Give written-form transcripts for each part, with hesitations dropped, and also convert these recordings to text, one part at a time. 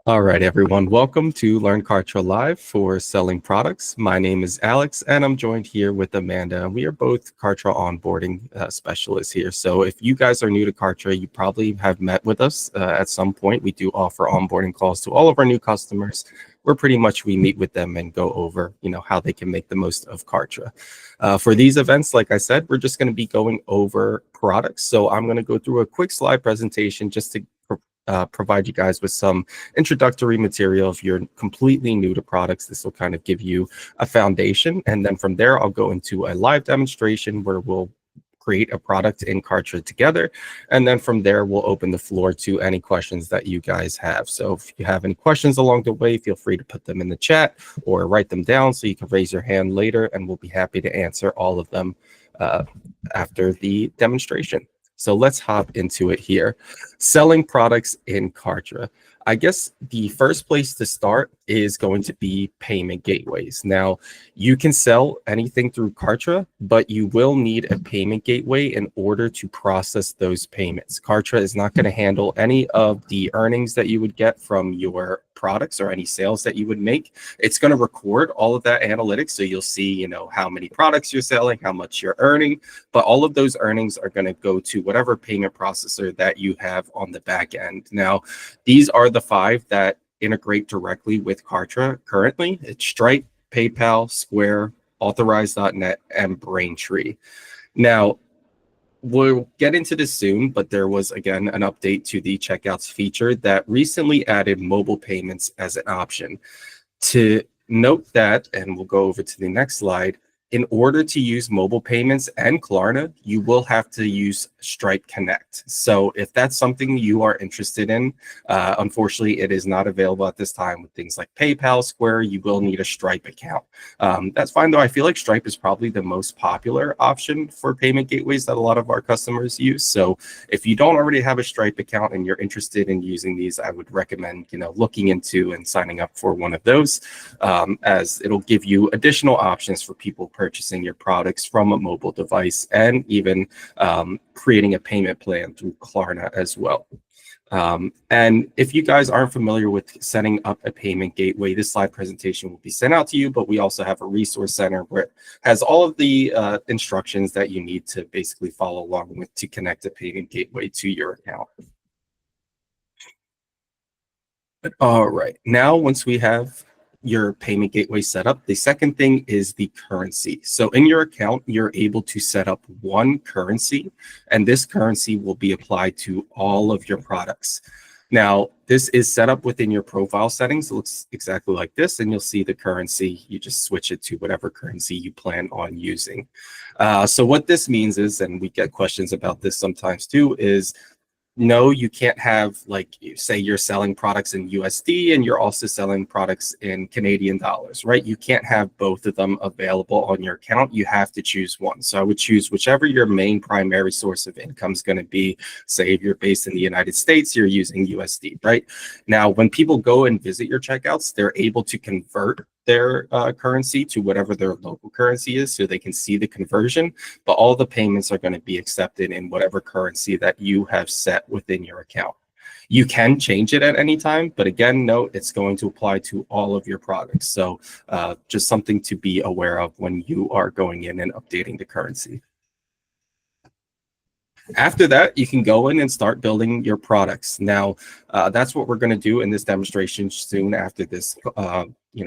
All right, everyone. Welcome to Learn Kartra Live for selling products. My name is Alex, and I'm joined here with Amanda. We are both Kartra onboarding specialists here. So if you guys are new to Kartra, you probably have met with us at some point. We do offer onboarding calls to all of our new customers, where pretty much we meet with them and go over, how they can make the most of Kartra. For these events, like I said, we're just going to be going over products. So I'm going to go through a quick slide presentation just to provide you guys with some introductory material. If you're completely new to products, this will kind of give you a foundation. And then from there, I'll go into a live demonstration where we'll create a product in Kartra together. And then from there, we'll open the floor to any questions that you guys have. So if you have any questions along the way, feel free to put them in the chat or write them down so you can raise your hand later, and we'll be happy to answer all of them after the demonstration. So let's hop into it here. Selling products in Kartra. I guess the first place to start is going to be payment gateways. Now, you can sell anything through Kartra, but you will need a payment gateway in order to process those payments. Kartra is not going to handle any of the earnings that you would get from your products or any sales that you would make. It's going to record all of that analytics. So you'll see, how many products you're selling, how much you're earning, but all of those earnings are going to go to whatever payment processor that you have on the back end. Now, these are the 5 that integrate directly with Kartra currently. It's Stripe, PayPal, Square, Authorize.net, and Braintree. Now, we'll get into this soon, but there was, again, an update to the checkouts feature that recently added mobile payments as an option. To note that, and we'll go over to the next slide, in order to use mobile payments and Klarna, you will have to use Stripe Connect. So if that's something you are interested in, unfortunately, it is not available at this time with things like PayPal, Square. You will need a Stripe account. That's fine, though. I feel like Stripe is probably the most popular option for payment gateways that a lot of our customers use. So if you don't already have a Stripe account and you're interested in using these, I would recommend, looking into and signing up for one of those, as it'll give you additional options for people purchasing your products from a mobile device, and even creating a payment plan through Klarna as well. And if you guys aren't familiar with setting up a payment gateway, this slide presentation will be sent out to you, but we also have a resource center where it has all of the instructions that you need to basically follow along with to connect a payment gateway to your account. All right, now once we have your payment gateway set up, the second thing is the currency. So in your account, you're able to set up one currency, and this currency will be applied to all of your products. Now, this is set up within your profile settings. It looks exactly like this, and you'll see the currency. You just switch it to whatever currency you plan on using. So what this means is, and we get questions about this sometimes too, is no, you can't have, like, say you're selling products in USD and you're also selling products in Canadian dollars, right? You can't have both of them available on your account. You have to choose one. So I would choose whichever your main primary source of income is going to be. Say if you're based in the United States, you're using USD, right? Now, when people go and visit your checkouts, they're able to convert their currency to whatever their local currency is, so they can see the conversion, but all the payments are going to be accepted in whatever currency that you have set within your account. You can change it at any time, but again, note it's going to apply to all of your products. So just something to be aware of when you are going in and updating the currency. After that, you can go in and start building your products. Now, that's what we're going to do in this demonstration soon after this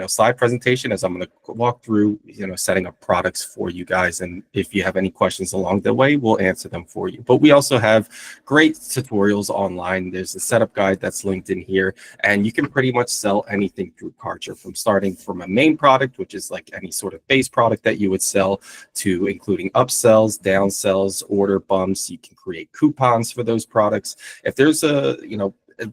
slide presentation, as I'm going to walk through, setting up products for you guys. And if you have any questions along the way, we'll answer them for you. But we also have great tutorials online. There's a setup guide that's linked in here, and you can pretty much sell anything through Kartra, from starting from a main product, which is like any sort of base product that you would sell, to including upsells, downsells, order bumps. You can create coupons for those products. If there's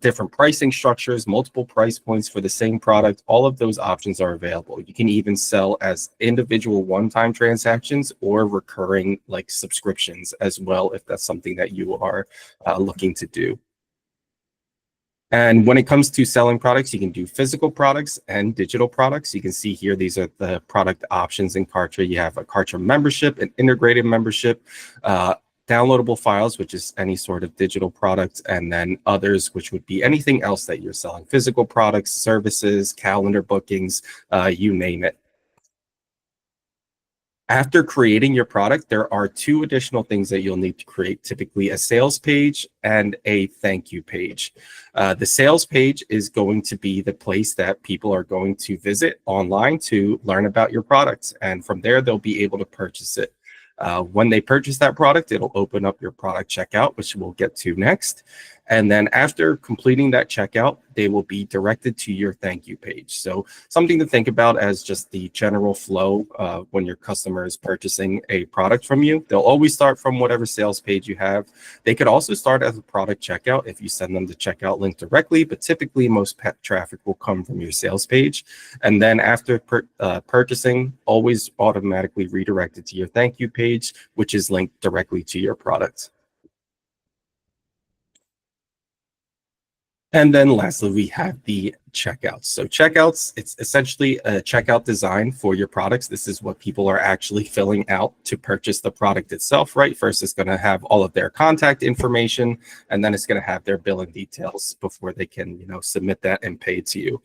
different pricing structures, multiple price points for the same product, all of those options are available. You can even sell as individual one-time transactions or recurring, like, subscriptions as well, if that's something that you are looking to do. And when it comes to selling products, you can do physical products and digital products. You can see here, these are the product options in Kartra. You have a Kartra membership, an integrated membership, downloadable files, which is any sort of digital product, and then others, which would be anything else that you're selling, physical products, services, calendar bookings, you name it. After creating your product, there are two additional things that you'll need to create, typically a sales page and a thank you page. The sales page is going to be the place that people are going to visit online to learn about your products. And from there, they'll be able to purchase it. When they purchase that product, it'll open up your product checkout, which we'll get to next. And then after completing that checkout, they will be directed to your thank you page. So something to think about as just the general flow when your customer is purchasing a product from you. They'll always start from whatever sales page you have. They could also start as a product checkout if you send them the checkout link directly, but typically most traffic will come from your sales page. And then after purchasing, always automatically redirected to your thank you page, which is linked directly to your product. And then lastly, we have the checkouts. So checkouts, it's essentially a checkout design for your products. This is what people are actually filling out to purchase the product itself, right? First, it's going to have all of their contact information, and then it's going to have their billing details before they can, submit that and pay to you.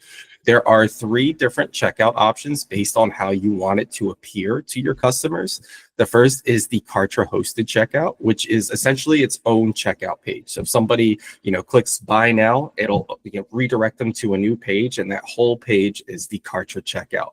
There are 3 different checkout options based on how you want it to appear to your customers. The first is the Kartra hosted checkout, which is essentially its own checkout page. So if somebody, clicks buy now, it'll redirect them to a new page, and that whole page is the Kartra checkout.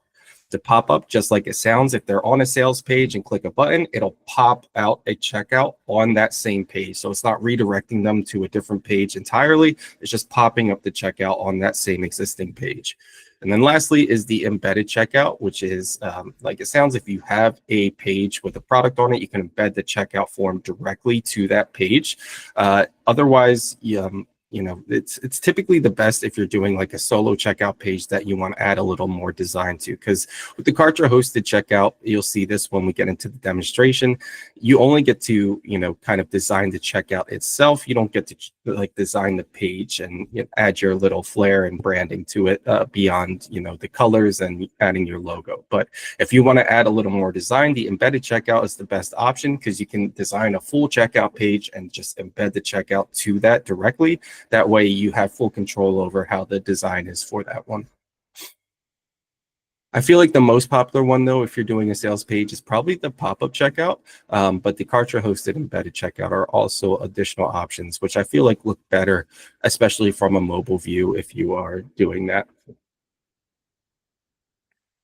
To pop up, just like it sounds, if they're on a sales page and click a button, it'll pop out a checkout on that same page. So it's not redirecting them to a different page entirely. It's just popping up the checkout on that same existing page. And then lastly is the embedded checkout, which is like it sounds, if you have a page with a product on it, you can embed the checkout form directly to that page. Otherwise, it's typically the best if you're doing like a solo checkout page that you want to add a little more design to, because with the Kartra hosted checkout, you'll see this when we get into the demonstration, you only get to, kind of design the checkout itself. You don't get to like design the page and add your little flair and branding to it beyond, the colors and adding your logo. But if you want to add a little more design, the embedded checkout is the best option because you can design a full checkout page and just embed the checkout to that directly. That way you have full control over how the design is for that one. I feel like the most popular one, though, if you're doing a sales page, is probably the pop-up checkout. But the Kartra hosted embedded checkout are also additional options, which I feel like look better, especially from a mobile view if you are doing that.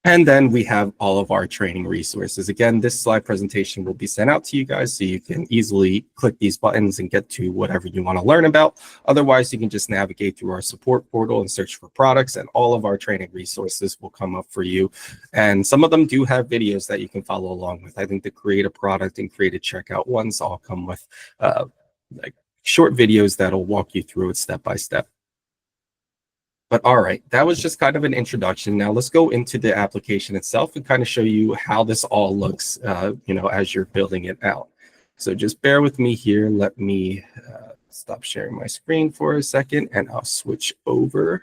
And then we have all of our training resources. Again, this slide presentation will be sent out to you guys so you can easily click these buttons and get to whatever you want to learn about. Otherwise, you can just navigate through our support portal and search for products, and all of our training resources will come up for you. And some of them do have videos that you can follow along with. I think the create a product and create a checkout ones all come with like short videos that'll walk you through it step by step. But all right, that was just kind of an introduction. Now let's go into the application itself and kind of show you how this all looks, as you're building it out. So just bear with me here. Let me stop sharing my screen for a second, and I'll switch over.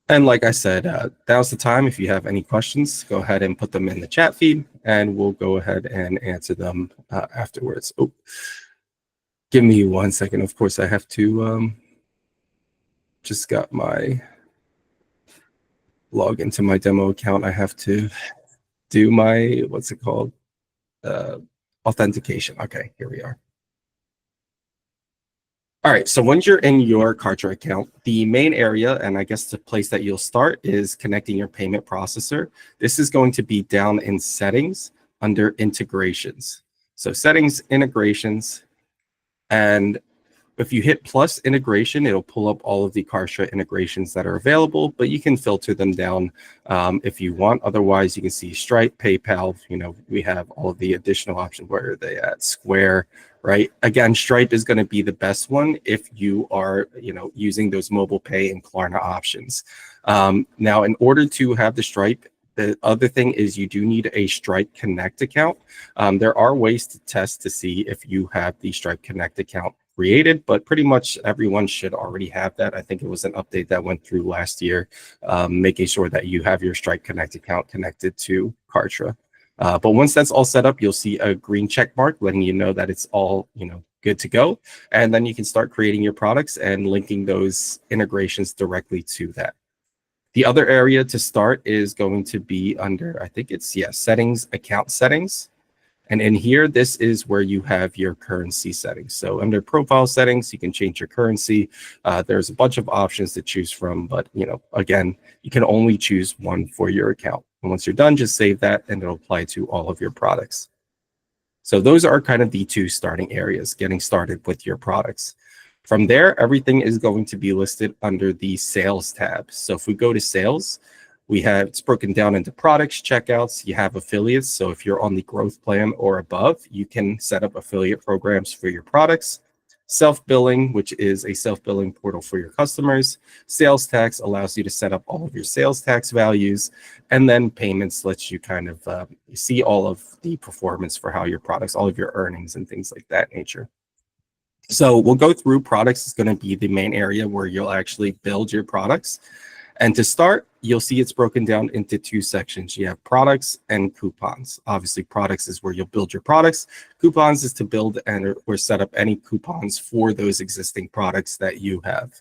And like I said, now's the time. If you have any questions, go ahead and put them in the chat feed, and we'll go ahead and answer them afterwards. Oh, give me 1 second. Of course, I have to... just got my log into my demo account. I have to do my, what's it called? Authentication. Okay, here we are. All right, so once you're in your Kartra account, the main area, and I guess the place that you'll start, is connecting your payment processor. This is going to be down in settings under integrations. So settings, integrations, and if you hit plus integration, it'll pull up all of the Kartra integrations that are available, but you can filter them down if you want. Otherwise, you can see Stripe, PayPal. We have all of the additional options. Where are they at? Square, right? Again, Stripe is going to be the best one if you are, using those mobile pay and Klarna options. Now, in order to have the Stripe, the other thing is you do need a Stripe Connect account. There are ways to test to see if you have the Stripe Connect account created, but pretty much everyone should already have that. I think it was an update that went through last year, making sure that you have your Stripe Connect account connected to Kartra. But once that's all set up, you'll see a green check mark letting you know that it's all, good to go. And then you can start creating your products and linking those integrations directly to that. The other area to start is going to be under, I think it's, settings, account settings. And in here, this is where you have your currency settings. So under profile settings, you can change your currency. There's a bunch of options to choose from, but again, you can only choose one for your account. And once you're done, just save that and it'll apply to all of your products. So those are kind of the two starting areas, getting started with your products. From there, everything is going to be listed under the sales tab. So if we go to sales, it's broken down into products, checkouts, you have affiliates. So if you're on the growth plan or above, you can set up affiliate programs for your products. Self-billing, which is a self-billing portal for your customers. Sales tax allows you to set up all of your sales tax values. And then payments lets you kind of see all of the performance for how your products, all of your earnings and things like that nature. So we'll go through products. It's going to be the main area where you'll actually build your products. And to start, you'll see it's broken down into two sections. You have products and coupons. Obviously, products is where you'll build your products. Coupons is to build or set up any coupons for those existing products that you have.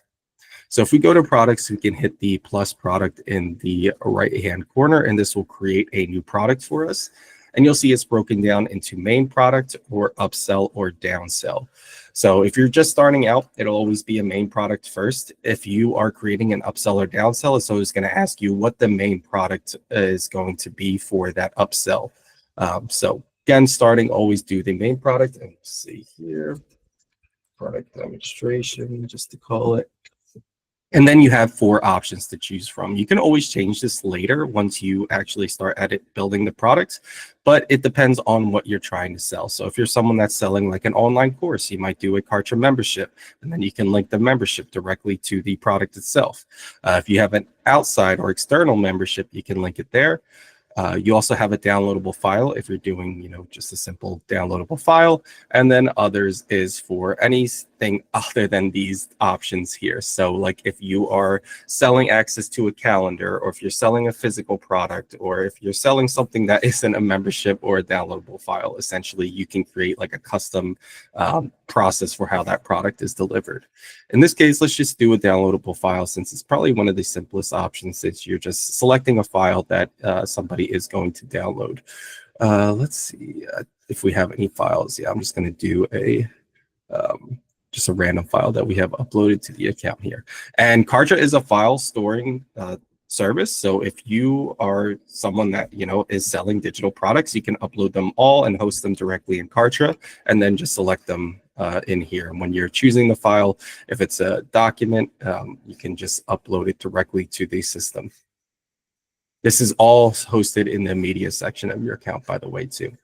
So if we go to products, we can hit the plus product in the right-hand corner, and this will create a new product for us. And you'll see it's broken down into main product or upsell or downsell. So if you're just starting out, it'll always be a main product first. If you are creating an upsell or downsell, it's always going to ask you what the main product is going to be for that upsell. So again, starting, always do the main product. And let's see here, product demonstration, just to call it. And then you have 4 options to choose from. You can always change this later once you actually start building the product, but it depends on what you're trying to sell. So if you're someone that's selling like an online course, you might do a Kartra membership, and then you can link the membership directly to the product itself. If you have an outside or external membership, you can link it there. You also have a downloadable file if you're doing, just a simple downloadable file. And then others is for anything other than these options here. So like if you are selling access to a calendar, or if you're selling a physical product, or if you're selling something that isn't a membership or a downloadable file, essentially you can create like a custom process for how that product is delivered. In this case, let's just do a downloadable file, since it's probably one of the simplest options, since you're just selecting a file that somebody is going to download. Let's see if we have any files. I'm just going to do just a random file that we have uploaded to the account here. And Kartra is a file storing service. So if you are someone that is selling digital products, you can upload them all and host them directly in Kartra, and then just select them in here. And when you're choosing the file, if it's a document, you can just upload it directly to the system. This is all hosted in the media section of your account, by the way, too.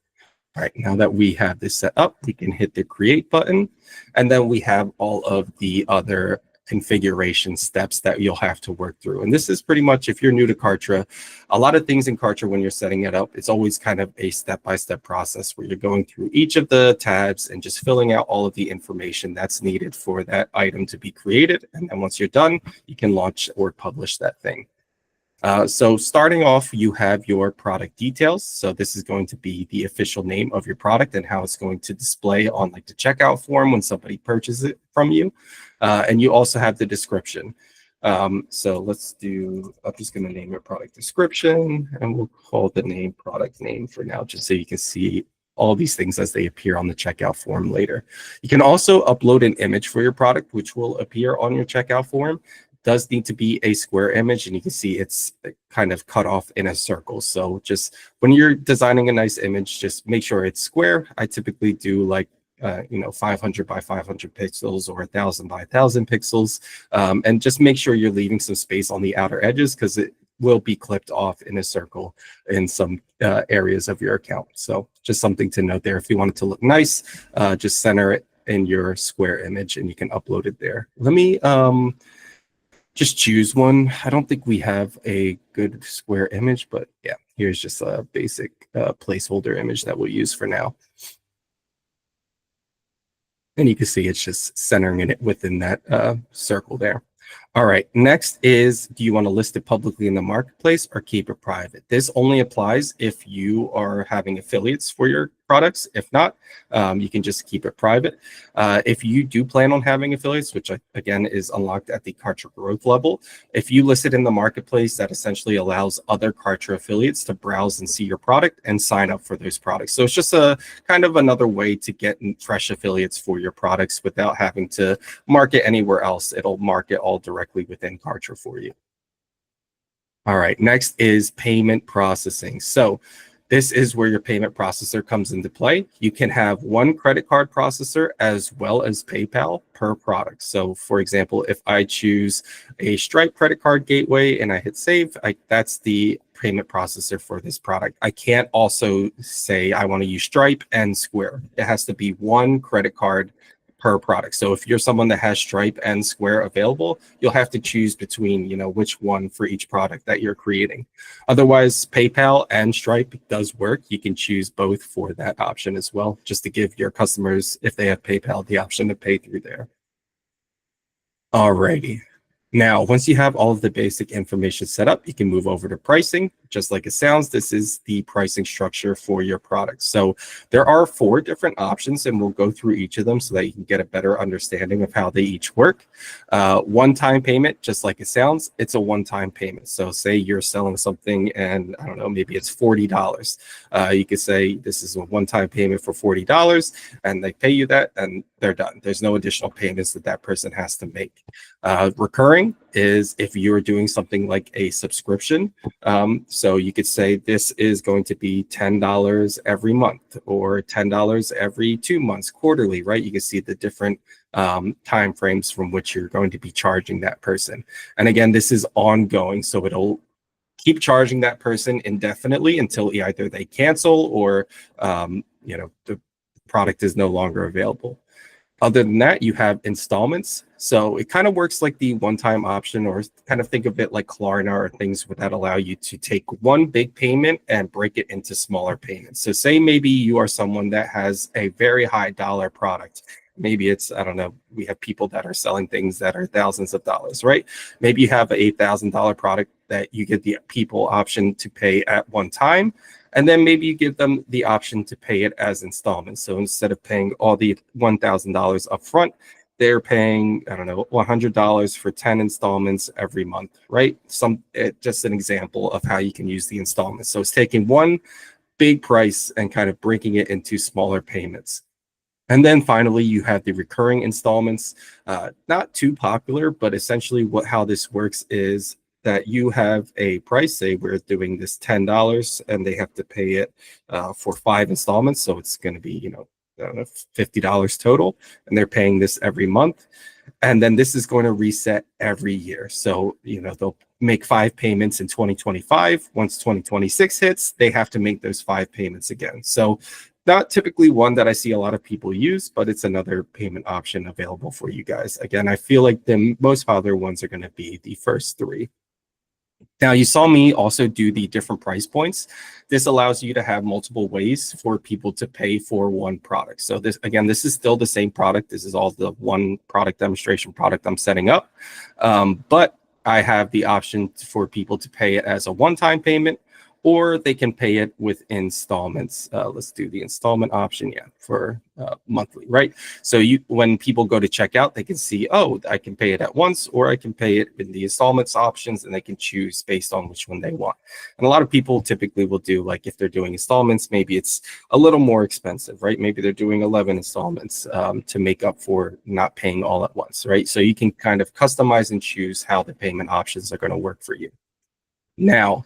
All right, now that we have this set up, we can hit the create button, and then we have all of the other configuration steps that you'll have to work through. And this is pretty much, if you're new to Kartra, a lot of things in Kartra when you're setting it up, it's always kind of a step-by-step process where you're going through each of the tabs and just filling out all of the information that's needed for that item to be created. And then once you're done, you can launch or publish that thing. So starting off, you have your product details. So this is going to be the official name of your product and how it's going to display on like the checkout form when somebody purchases it from you. And you also have the description. So let's do, I'm just going to name it product description, and we'll call the name product name for now, just so you can see all these things as they appear on the checkout form later. You can also upload an image for your product, which will appear on your checkout form. Does need to be a square image, and you can see it's kind of cut off in a circle. So just when you're designing a nice image, just make sure it's square. I typically do like 500 by 500 pixels or 1000 by 1000 pixels, and just make sure you're leaving some space on the outer edges, because it will be clipped off in a circle in some areas of your account. So just something to note there. If you want it to look nice, just center it in your square image and you can upload it there. Let me just choose one. I don't think we have a good square image, but yeah, here's just a basic placeholder image that we'll use for now. And you can see it's just centering it within that circle there. All right, next is, do you want to list it publicly in the marketplace or keep it private? This only applies if you are having affiliates for your products. If not, you can just keep it private. If you do plan on having affiliates, which again is unlocked at the Kartra growth level, if you list it in the marketplace, that essentially allows other Kartra affiliates to browse and see your product and sign up for those products. So it's just a kind of another way to get fresh affiliates for your products without having to market anywhere else. It'll market all directly within Kartra for you. All right, next is payment processing. So this is where your payment processor comes into play. You can have one credit card processor as well as PayPal per product. So for example, if I choose a Stripe credit card gateway and I hit save, that's the payment processor for this product. I can't also say I want to use Stripe and Square. It has to be one credit card per product. So if you're someone that has Stripe and Square available, you'll have to choose between, which one for each product that you're creating. Otherwise, PayPal and Stripe does work. You can choose both for that option as well, just to give your customers, if they have PayPal, the option to pay through there. Alrighty. Now, once you have all of the basic information set up, you can move over to pricing. Just like it sounds, this is the pricing structure for your product. So there are 4 different options, and we'll go through each of them so that you can get a better understanding of how they each work. One-time payment, just like it sounds, it's a one-time payment. So say you're selling something and, I don't know, maybe it's $40. You could say this is a one-time payment for $40, and they pay you that, and they're done. There's no additional payments that person has to make. Recurring is if you're doing something like a subscription. So you could say this is going to be $10 every month or $10 every 2 months, quarterly, right? You can see the different time frames from which you're going to be charging that person. And again, this is ongoing, so it'll keep charging that person indefinitely until either they cancel or the product is no longer available. Other than that, you have installments. So it kind of works like the one-time option, or kind of think of it like Klarna or things that allow you to take one big payment and break it into smaller payments. So say maybe you are someone that has a very high dollar product. Maybe it's, I don't know, we have people that are selling things that are thousands of dollars, right? Maybe you have an $8,000 product that you get the people option to pay at one time. And then maybe you give them the option to pay it as installments. So instead of paying all the $1,000 up front, they're paying, I don't know, $100 for 10 installments every month, right? Just an example of how you can use the installments. So it's taking one big price and kind of breaking it into smaller payments. And then finally, you have the recurring installments. Not too popular, but essentially how this works is that you have a price. Say we're doing this $10 and they have to pay it for 5 installments. So it's going to be, $50 total, and they're paying this every month. And then this is going to reset every year. So, they'll make 5 payments in 2025. Once 2026 hits, they have to make those 5 payments again. So not typically one that I see a lot of people use, but it's another payment option available for you guys. Again, I feel like the most popular ones are going to be the first 3. Now, you saw me also do the different price points. This allows you to have multiple ways for people to pay for one product. So this is still the same product. This is all the one product demonstration product I'm setting up. But I have the option for people to pay it as a one-time payment, or they can pay it with installments. Let's do the installment option, for monthly, right? So when people go to checkout, they can see, oh, I can pay it at once, or I can pay it in the installments options, and they can choose based on which one they want. And a lot of people typically will do, like if they're doing installments, maybe it's a little more expensive, right? Maybe they're doing 11 installments to make up for not paying all at once, right? So you can kind of customize and choose how the payment options are going to work for you. Now,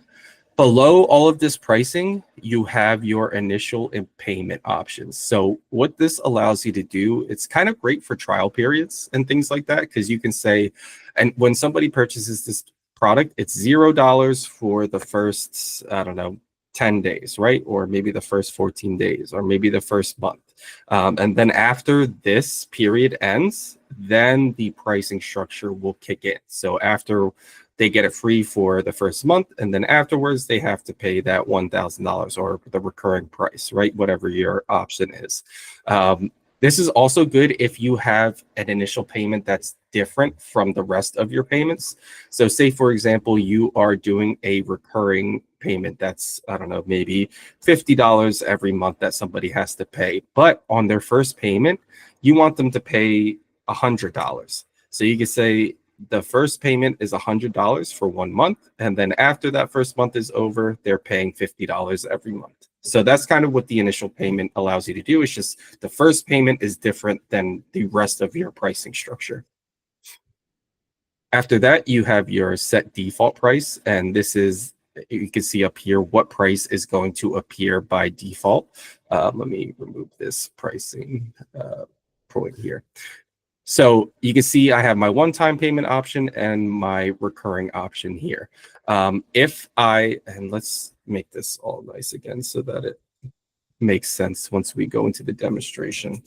below all of this pricing, you have your initial payment options. So what this allows you to do, it's kind of great for trial periods and things like that, because you can say, and when somebody purchases this product, it's $0 for the first, I don't know, 10 days, right? Or maybe the first 14 days, or maybe the first month. And then after this period ends, then the pricing structure will kick in. So after they get it free for the first month, and then afterwards they have to pay that $1,000 or the recurring price, right? Whatever your option is. This is also good if you have an initial payment that's different from the rest of your payments. So say, for example, you are doing a recurring payment that's, I don't know, maybe $50 every month that somebody has to pay. But on their first payment, you want them to pay $100. So you could say the first payment is $100 for 1 month. And then after that first month is over, they're paying $50 every month. So that's kind of what the initial payment allows you to do. It's just the first payment is different than the rest of your pricing structure. After that, you have your set default price. And this is, you can see up here what price is going to appear by default. Let me remove this pricing point here. So you can see I have my one-time payment option and my recurring option here. And let's make this all nice again so that it makes sense once we go into the demonstration.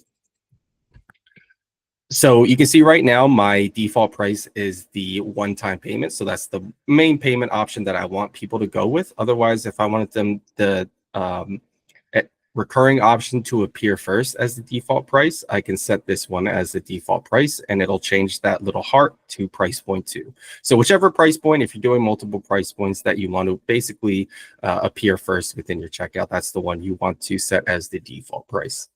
So you can see right now my default price is the one-time payment. So that's the main payment option that I want people to go with. Otherwise, if I wanted them the recurring option to appear first as the default price, I can set this one as the default price, and it'll change that little heart to price point 2. So whichever price point, if you're doing multiple price points that you want to basically appear first within your checkout, that's the one you want to set as the default price.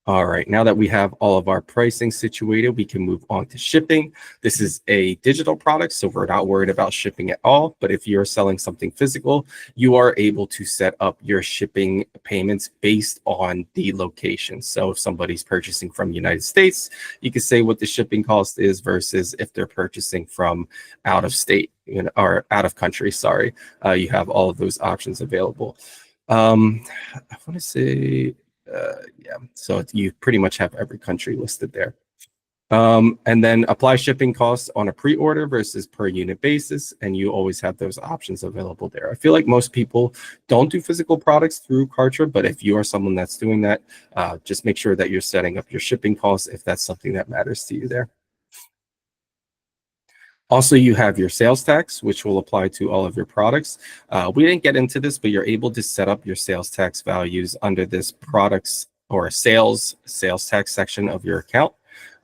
All right, now that we have all of our pricing situated, we can move on to shipping. This is a digital product, so we're not worried about shipping at all. But if you're selling something physical, you are able to set up your shipping payments based on the location. So if somebody's purchasing from the United States, you can say what the shipping cost is versus if they're purchasing from out of state, or out of country, sorry. You have all of those options available. I want to say... yeah, so you pretty much have every country listed there. And then apply shipping costs on a pre-order versus per unit basis, and you always have those options available there. I feel like most people don't do physical products through Kartra, but if you are someone that's doing that, just make sure that you're setting up your shipping costs if that's something that matters to you there. Also, you have your sales tax, which will apply to all of your products. We didn't get into this, but you're able to set up your sales tax values under this products or sales tax section of your account.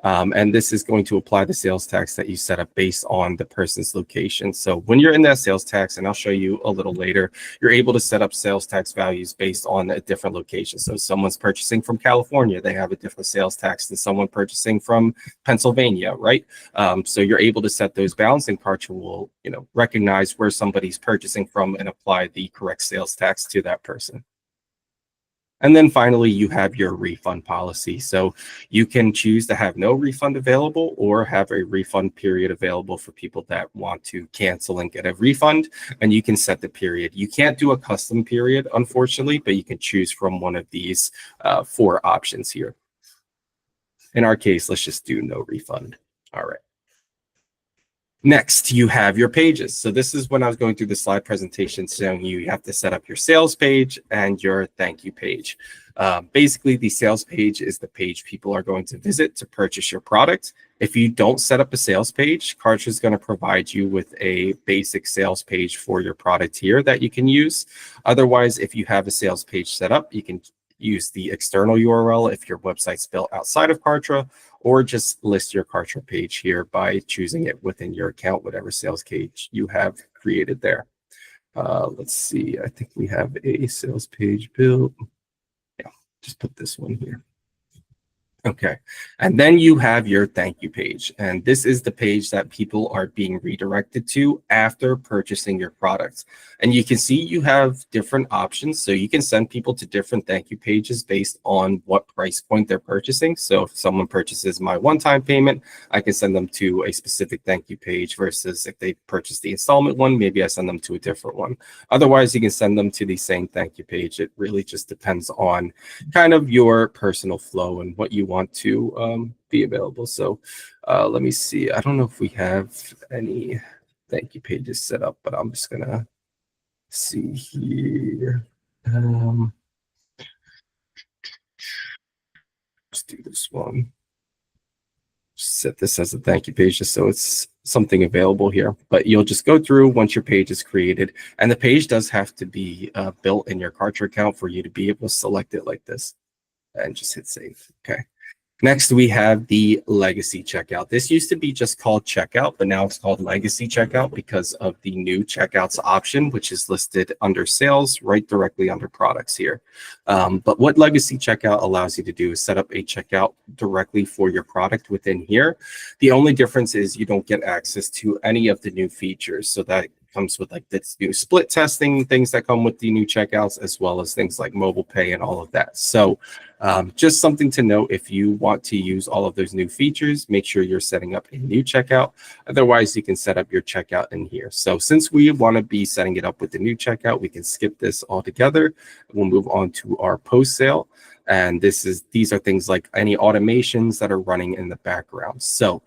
And this is going to apply the sales tax that you set up based on the person's location. So when you're in that sales tax, and I'll show you a little later, you're able to set up sales tax values based on a different location. So someone's purchasing from California, they have a different sales tax than someone purchasing from Pennsylvania, right? So you're able to set those bounds, and Kartra will, recognize where somebody's purchasing from and apply the correct sales tax to that person. And then finally, you have your refund policy. So you can choose to have no refund available or have a refund period available for people that want to cancel and get a refund. And you can set the period. You can't do a custom period, unfortunately, but you can choose from one of these 4 options here. In our case, let's just do no refund. All right. Next, you have your pages. So this is when I was going through the slide presentation showing you have to set up your sales page and your thank you page. Basically, the sales page is the page people are going to visit to purchase your product. If you don't set up a sales page, Kartra is going to provide you with a basic sales page for your product here that you can use. Otherwise, if you have a sales page set up, you can use the external URL if your website's built outside of Kartra, or just list your Kartra page here by choosing it within your account, whatever sales page you have created there. Let's see, I think we have a sales page built. Yeah, just put this one here. Okay, and then you have your thank you page, and this is the page that people are being redirected to after purchasing your products. And you can see you have different options, so you can send people to different thank you pages based on what price point they're purchasing. So if someone purchases my one-time payment, I can send them to a specific thank you page, versus if they purchase the installment one, maybe I send them to a different one. Otherwise, you can send them to the same thank you page. It really just depends on kind of your personal flow and what you want to be available. So let me see. I don't know if we have any thank you pages set up, but I'm just gonna see here. Let's do this one. Set this as a thank you page just so it's something available here. But you'll just go through once your page is created, and the page does have to be built in your Kartra account for you to be able to select it like this, and just hit save. Okay. Next, we have the legacy checkout. This used to be just called checkout, but now it's called legacy checkout because of the new checkouts option, which is listed under sales, right directly under products here. But what legacy checkout allows you to do is set up a checkout directly for your product within here. The only difference is you don't get access to any of the new features. So that comes with like this new split testing, things that come with the new checkouts, as well as things like mobile pay and all of that. So just something to note, if you want to use all of those new features, make sure you're setting up a new checkout. Otherwise, you can set up your checkout in here. So since we want to be setting it up with the new checkout, we can skip this altogether. We'll move on to our post sale. And these are things like any automations that are running in the background. So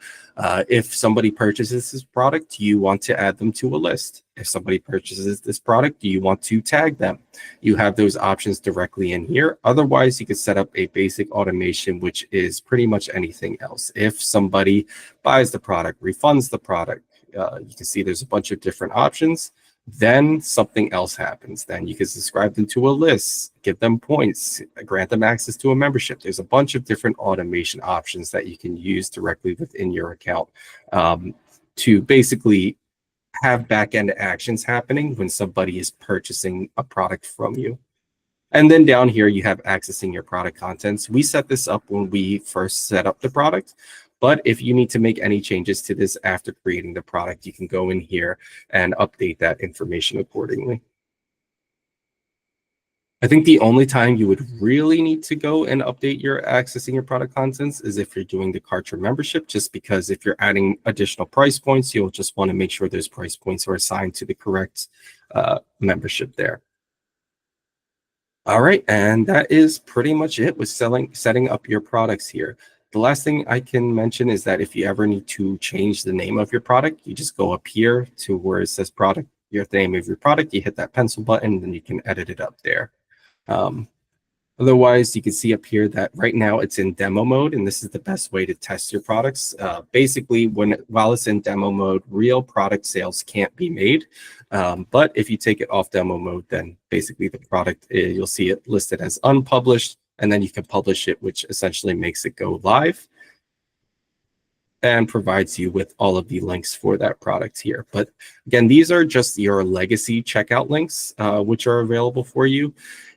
if somebody purchases this product, you want to add them to a list. If somebody purchases this product, you want to tag them. You have those options directly in here. Otherwise, you can set up a basic automation, which is pretty much anything else. If somebody buys the product, refunds the product, you can see there's a bunch of different options. Then something else happens. Then you can subscribe them to a list, give them points, grant them access to a membership. There's a bunch of different automation options that you can use directly within your account to basically have back-end actions happening when somebody is purchasing a product from you. And then down here, you have accessing your product contents. We set this up when we first set up the product. But if you need to make any changes to this after creating the product, you can go in here and update that information accordingly. I think the only time you would really need to go and update your accessing your product contents is if you're doing the Kartra membership, just because if you're adding additional price points, you'll just want to make sure those price points are assigned to the correct membership there. All right, and that is pretty much it with setting up your products here. The last thing I can mention is that if you ever need to change the name of your product, you just go up here to where it says product, the name of your product, you hit that pencil button, and then you can edit it up there. Otherwise, you can see up here that right now it's in demo mode, and this is the best way to test your products. Basically, while it's in demo mode, real product sales can't be made. But if you take it off demo mode, then basically the product, you'll see it listed as unpublished, and then you can publish it, which essentially makes it go live and provides you with all of the links for that product here. But again, these are just your legacy checkout links, which are available for you.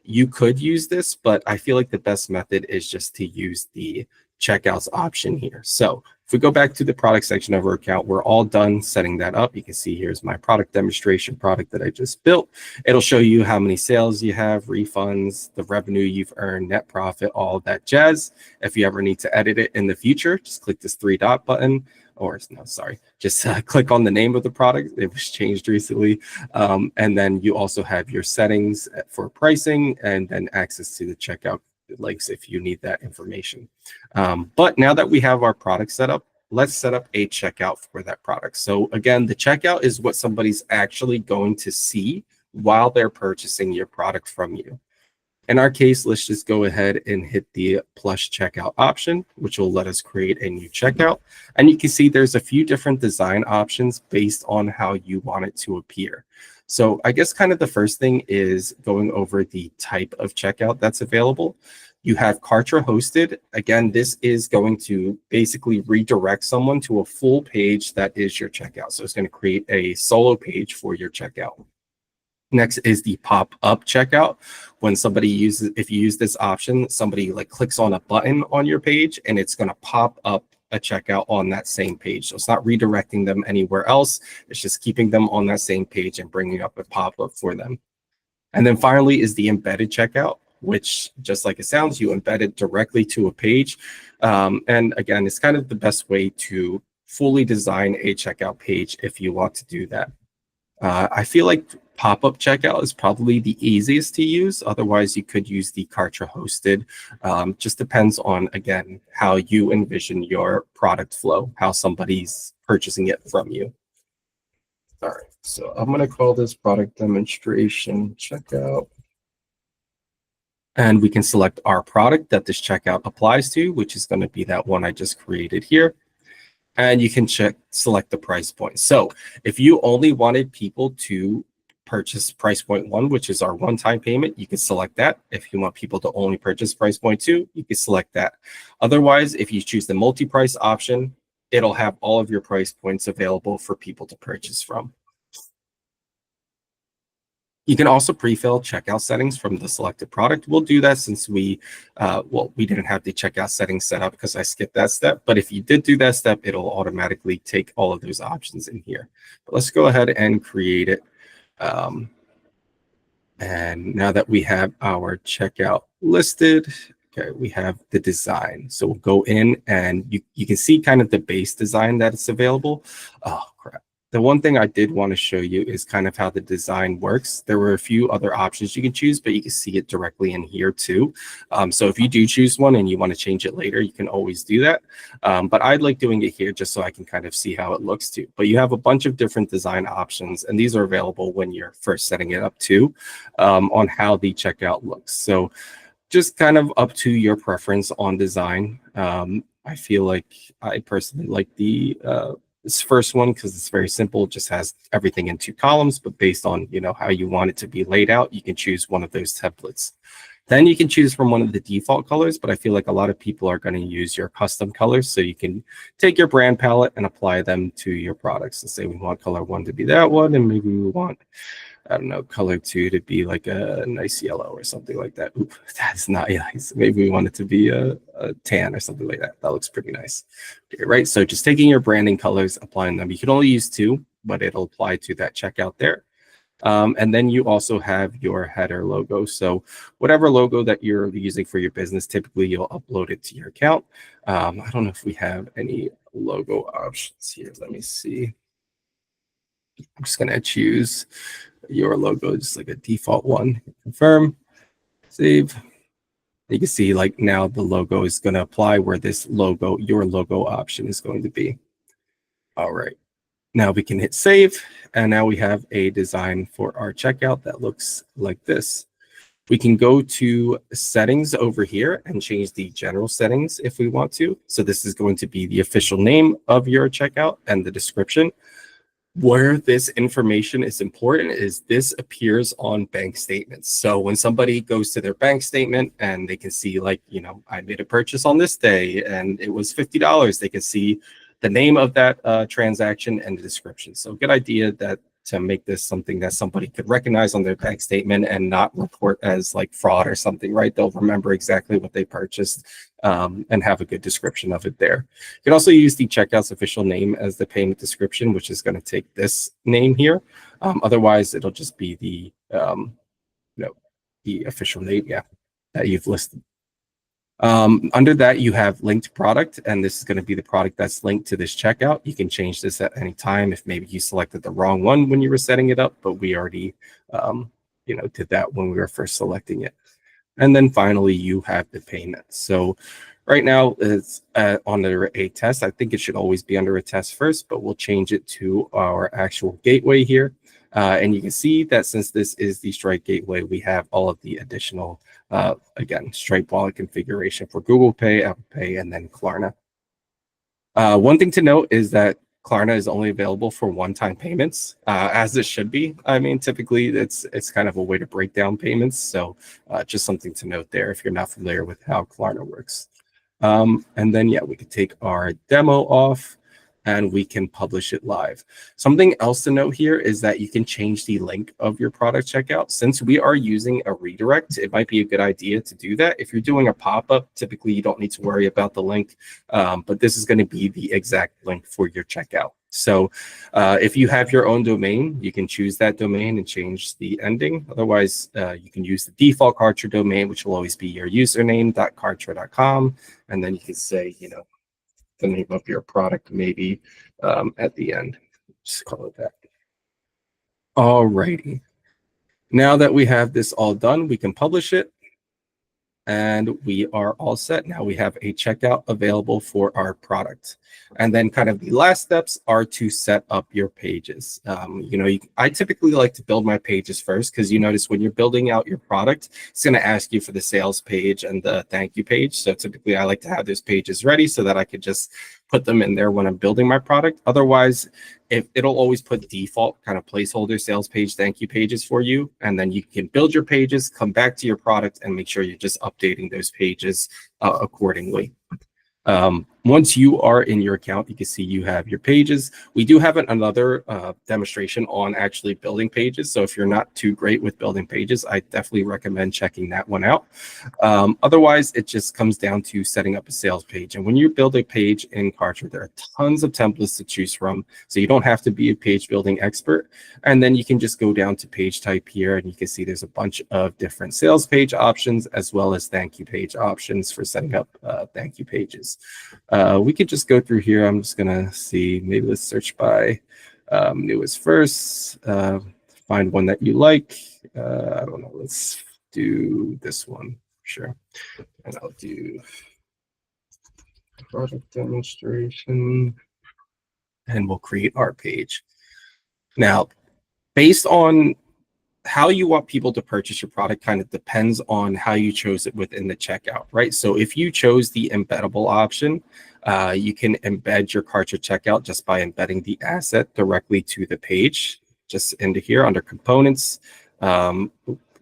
You could use this, but I feel like the best method is just to use the checkouts option here. So if we go back to the product section of our account, we're all done setting that up. You can see here's my product demonstration product that I just built. It'll show you how many sales you have, refunds, the revenue you've earned, net profit, all of that jazz. If you ever need to edit it in the future, just click this three-dot button. Or no, sorry, just click on the name of the product. It was changed recently. And then you also have your settings for pricing and then access to the checkout links if you need that information. But now that we have our product set up, let's set up a checkout for that product. So again, the checkout is what somebody's actually going to see while they're purchasing your product from you. In our case, let's just go ahead and hit the plus checkout option, which will let us create a new checkout. And you can see there's a few different design options based on how you want it to appear. So I guess kind of the first thing is going over the type of checkout that's available. You have Kartra hosted. Again, this is going to basically redirect someone to a full page that is your checkout. So it's going to create a solo page for your checkout. Next is the pop-up checkout. When somebody uses, if you use this option, somebody like clicks on a button on your page and it's going to pop up a checkout on that same page. So it's not redirecting them anywhere else. It's just keeping them on that same page and bringing up a pop-up for them. And then finally is the embedded checkout, which just like it sounds, you embed it directly to a page. And again, it's kind of the best way to fully design a checkout page if you want to do that. I feel like pop-up checkout is probably the easiest to use. Otherwise, you could use the Kartra hosted. Just depends on, again, how you envision your product flow, how somebody's purchasing it from you. All right, so I'm going to call this product demonstration checkout. And we can select our product that this checkout applies to, which is going to be that one I just created here. And you can select the price point. So if you only wanted people to purchase price point 1, which is our one-time payment, you can select that. If you want people to only purchase price point 2, you can select that. Otherwise, if you choose the multi-price option, it'll have all of your price points available for people to purchase from. You can also pre-fill checkout settings from the selected product. We'll do that since we didn't have the checkout settings set up because I skipped that step. But if you did do that step, it'll automatically take all of those options in here. But let's go ahead and create it. And now that we have our checkout listed, okay, we have the design. So we'll go in and you can see kind of the base design that it's available. Oh, crap. The one thing I did want to show you is kind of how the design works. There were a few other options you can choose, but you can see it directly in here too. So if you do choose one and you want to change it later, you can always do that. But I like doing it here just so I can kind of see how it looks too. But you have a bunch of different design options, and these are available when you're first setting it up too, on how the checkout looks. So just kind of up to your preference on design. I feel like I personally like this first one because it's very simple. It just has everything in 2 columns, but based on how you want it to be laid out, you can choose one of those templates. Then you can choose from one of the default colors, but I feel like a lot of people are going to use your custom colors. So you can take your brand palette and apply them to your products. So say we want color 1 to be that one, and maybe we want, I don't know, color 2 to be like a nice yellow or something like that. Oop, that's not nice. Maybe we want it to be a tan or something like that. That looks pretty nice. Okay, right. So just taking your branding colors, applying them. You can only use 2, but it'll apply to that checkout there. And then you also have your header logo. So whatever logo that you're using for your business, typically you'll upload it to your account. I don't know if we have any logo options here. Let me see. I'm just going to choose your logo, just like a default one. Confirm, save. You can see like now the logo is going to apply where this logo, your logo option is going to be. All right. Now we can hit save, and now we have a design for our checkout that looks like this. We can go to settings over here and change the general settings if we want to. So this is going to be the official name of your checkout and the description. Where this information is important is this appears on bank statements. So when somebody goes to their bank statement and they can see like, I made a purchase on this day and it was $50, they can see the name of that transaction and the description. So good idea to make this something that somebody could recognize on their bank statement and not report as like fraud or something, right? They'll remember exactly what they purchased and have a good description of it there. You can also use the checkout's official name as the payment description, which is going to take this name here. Otherwise, it'll just be the official name, that you've listed. Under that, you have linked product, and this is going to be the product that's linked to this checkout. You can change this at any time if maybe you selected the wrong one when you were setting it up, but we already, did that when we were first selecting it. And then finally, you have the payment. So right now it's under a test. I think it should always be under a test first, but we'll change it to our actual gateway here. And you can see that since this is the Stripe gateway, we have all of the additional, again, Stripe wallet configuration for Google Pay, Apple Pay, and then Klarna. One thing to note is that Klarna is only available for one-time payments, as it should be. I mean, typically it's kind of a way to break down payments. So just something to note there if you're not familiar with how Klarna works. And then, we could take our demo off and we can publish it live. Something else to note here is that you can change the link of your product checkout. Since we are using a redirect, it might be a good idea to do that. If you're doing a pop-up, typically you don't need to worry about the link, but this is going to be the exact link for your checkout. So if you have your own domain, you can choose that domain and change the ending. Otherwise, you can use the default Kartra domain, which will always be your username.kartra.com. And then you can say, the name of your product maybe at the end. Just call it that. All righty. Now that we have this all done, we can publish it. And we are all set. Now we have a checkout available for our product. And then kind of the last steps are to set up your pages. I typically like to build my pages first because you notice when you're building out your product, it's going to ask you for the sales page and the thank you page. So typically I like to have those pages ready so that I could just put them in there when I'm building my product. Otherwise, if it'll always put default kind of placeholder sales page thank you pages for you, and then you can build your pages, come back to your product, and make sure you're just updating those pages accordingly. Once you are in your account, you can see you have your pages. We do have another demonstration on actually building pages. So if you're not too great with building pages, I definitely recommend checking that one out. Otherwise, it just comes down to setting up a sales page. And when you build a page in Kartra, there are tons of templates to choose from. So you don't have to be a page building expert. And then you can just go down to page type here, and you can see there's a bunch of different sales page options, as well as thank you page options for setting up thank you pages. We could just go through here. I'm just gonna see, maybe let's search by newest first, find one that you like. I don't know, let's do this one, sure. And I'll do product demonstration, and we'll create our page. Now, based on how you want people to purchase your product kind of depends on how you chose it within the checkout, right? So if you chose the embeddable option, you can embed your Kartra checkout just by embedding the asset directly to the page, just into here under components,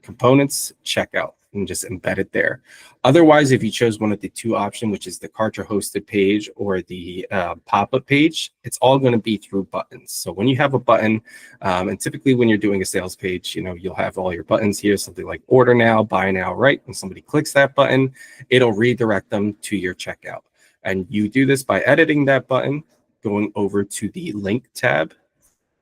components, checkout, and just embed it there. Otherwise, if you chose one of the two options, which is the Kartra hosted page or the Popup page, it's all going to be through buttons. So when you have a button, and typically when you're doing a sales page, you know, you'll have all your buttons here, something like order now, buy now, right? When somebody clicks that button, it'll redirect them to your checkout. And you do this by editing that button, going over to the link tab,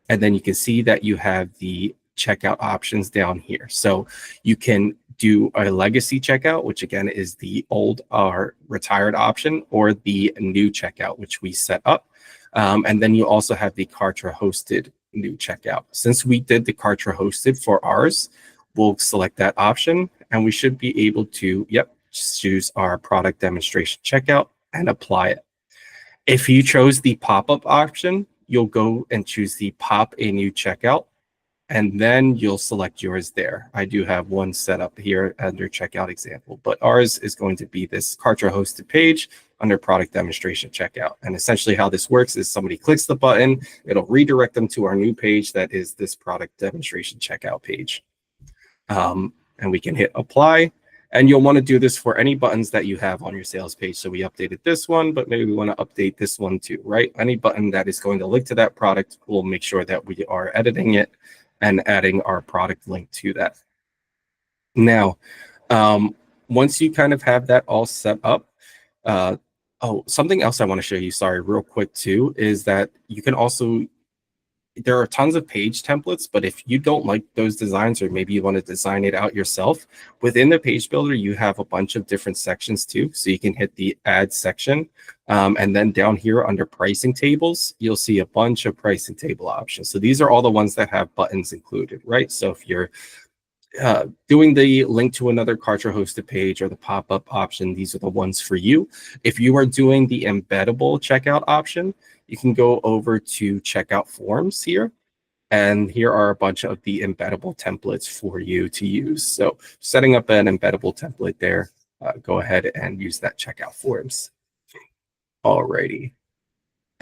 and then you can see that you have the checkout options down here. So you can do a legacy checkout, which again is the old or retired option, or the new checkout, which we set up. And then you also have the Kartra hosted new checkout. Since we did the Kartra hosted for ours, we'll select that option, and we should be able to, choose our product demonstration checkout and apply it. If you chose the pop-up option, you'll go and choose the pop a new checkout, and then you'll select yours there. I do have one set up here under checkout example, but ours is going to be this Kartra hosted page under product demonstration checkout. And essentially how this works is somebody clicks the button, it'll redirect them to our new page that is this product demonstration checkout page. And we can hit apply. And you'll want to do this for any buttons that you have on your sales page. So we updated this one, but maybe we want to update this one too, right? Any button that is going to link to that product, we'll make sure that we are editing it and adding our product link to that. Now, once you kind of have that all set up, something else I want to show you, sorry, real quick too, is that you can also, there are tons of page templates, but if you don't like those designs, or maybe you want to design it out yourself, within the page builder, you have a bunch of different sections too. So you can hit the add section. And then down here under pricing tables, you'll see a bunch of pricing table options. So these are all the ones that have buttons included, right? So if you're doing the link to another Kartra hosted page or the pop-up option, these are the ones for you. If you are doing the embeddable checkout option, you can go over to checkout forms here. And here are a bunch of the embeddable templates for you to use. So setting up an embeddable template there, go ahead and use that checkout forms. Alrighty.